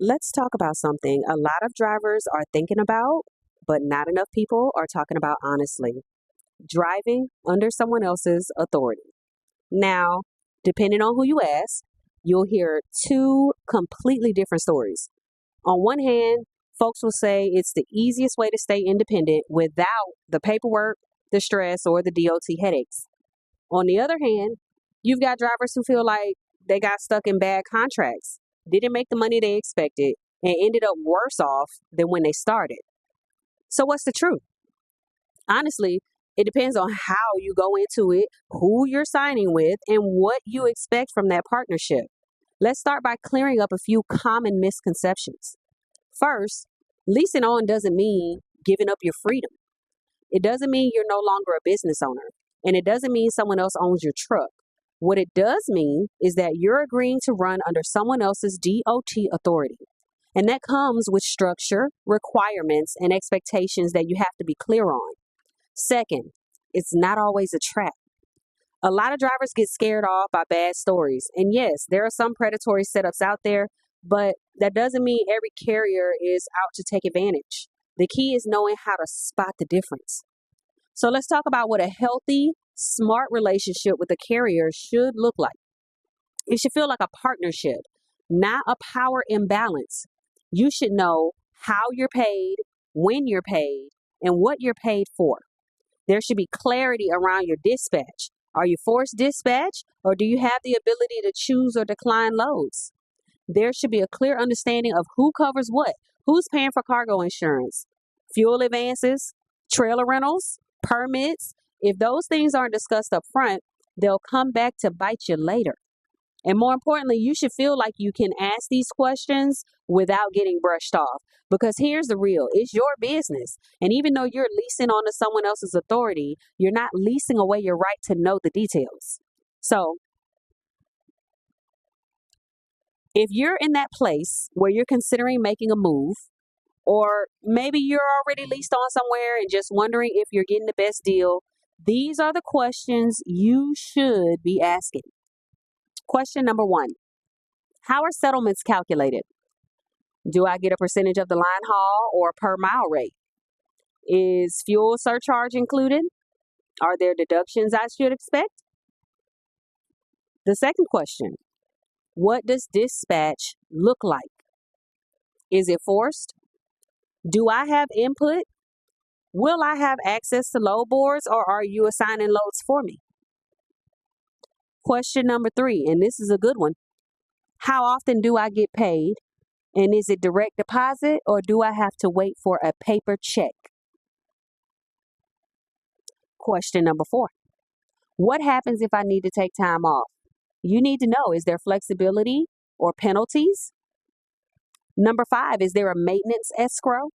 Let's talk about something a lot of drivers are thinking about, but not enough people are talking about honestly: driving under someone else's authority. Now, depending on who you ask, you'll hear two completely different stories. On one hand, folks will say it's the easiest way to stay independent without the paperwork, the stress, or the DOT headaches. On the other hand, you've got drivers who feel like they got stuck in bad contracts, didn't make the money they expected, and ended up worse off than when they started. So, what's the truth? Honestly, it depends on how you go into it, who you're signing with, and what you expect from that partnership. Let's start by clearing up a few common misconceptions. First, leasing on doesn't mean giving up your freedom. It doesn't mean you're no longer a business owner, and it doesn't mean someone else owns your truck. What it does mean is that you're agreeing to run under someone else's DOT authority. And that comes with structure, requirements, and expectations that you have to be clear on. Second, it's not always a trap. A lot of drivers get scared off by bad stories. And yes, there are some predatory setups out there, but that doesn't mean every carrier is out to take advantage. The key is knowing how to spot the difference. So let's talk about what a healthy, smart relationship with a carrier should look like. It should feel like a partnership, not a power imbalance. You should know how you're paid, when you're paid, and what you're paid for. There should be clarity around your dispatch. Are you forced dispatch, or do you have the ability to choose or decline loads? There should be a clear understanding of who covers what. Who's paying for cargo insurance, fuel advances, trailer rentals, permits? If those things aren't discussed up front, they'll come back to bite you later. And more importantly, you should feel like you can ask these questions without getting brushed off. Because here's the real: it's your business. And even though you're leasing onto someone else's authority, you're not leasing away your right to know the details. So if you're in that place where you're considering making a move, or maybe you're already leased on somewhere and just wondering if you're getting the best deal, these are the questions you should be asking. Question number one: how are settlements calculated? Do I get a percentage of the line haul or per mile rate? Is fuel surcharge included? Are there deductions I should expect? The second question: what does dispatch look like? Is it forced? Do I have input? Will I have access to load boards, or are you assigning loads for me? Question number three, and this is a good one: how often do I get paid? And is it direct deposit, or do I have to wait for a paper check? Question number four: what happens if I need to take time off? You need to know, is there flexibility or penalties? Number five, is there a maintenance escrow?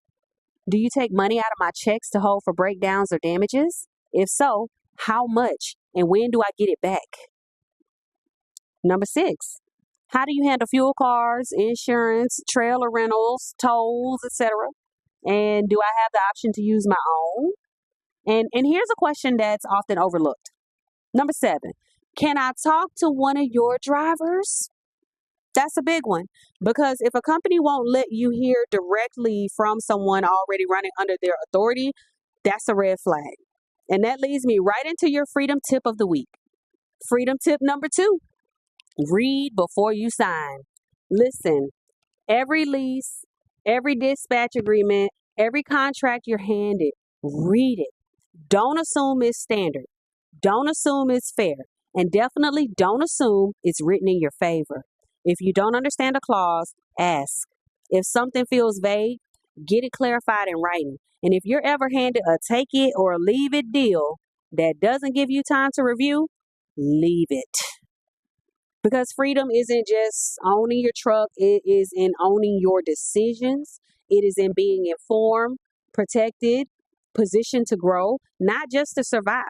Do you take money out of my checks to hold for breakdowns or damages? If so, how much, and when do I get it back? Number six, how do you handle fuel cards, insurance, trailer rentals, tolls, etc.? And do I have the option to use my own? And here's a question that's often overlooked. Number seven, can I talk to one of your drivers? That's a big one, because if a company won't let you hear directly from someone already running under their authority, that's a red flag. And that leads me right into your freedom tip of the week. Freedom tip number two: read before you sign. Listen, every lease, every dispatch agreement, every contract you're handed, read it. Don't assume it's standard. Don't assume it's fair. And definitely don't assume it's written in your favor. If you don't understand a clause, ask. If something feels vague, get it clarified in writing. And if you're ever handed a take it or leave it deal that doesn't give you time to review, leave it. Because freedom isn't just owning your truck, it is in owning your decisions. It is in being informed, protected, positioned to grow, not just to survive.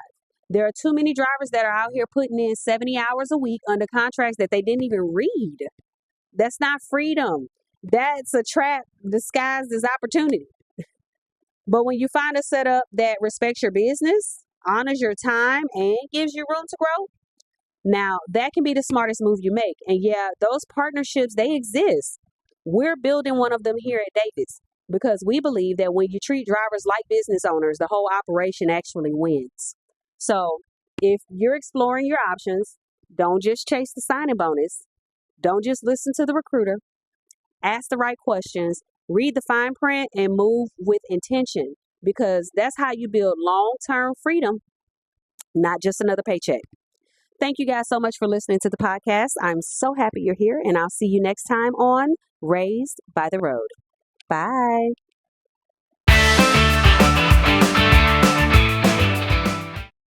There are too many drivers that are out here putting in 70 hours a week under contracts that they didn't even read. That's not freedom. That's a trap disguised as opportunity. But when you find a setup that respects your business, honors your time, and gives you room to grow, now that can be the smartest move you make. And yeah, those partnerships, they exist. We're building one of them here at Davis because we believe that when you treat drivers like business owners, the whole operation actually wins. So if you're exploring your options, don't just chase the signing bonus. Don't just listen to the recruiter. Ask the right questions, read the fine print, and move with intention because that's how you build long term freedom, not just another paycheck. Thank you guys so much for listening to the podcast. I'm so happy you're here, and I'll see you next time on Raised by the Road. Bye.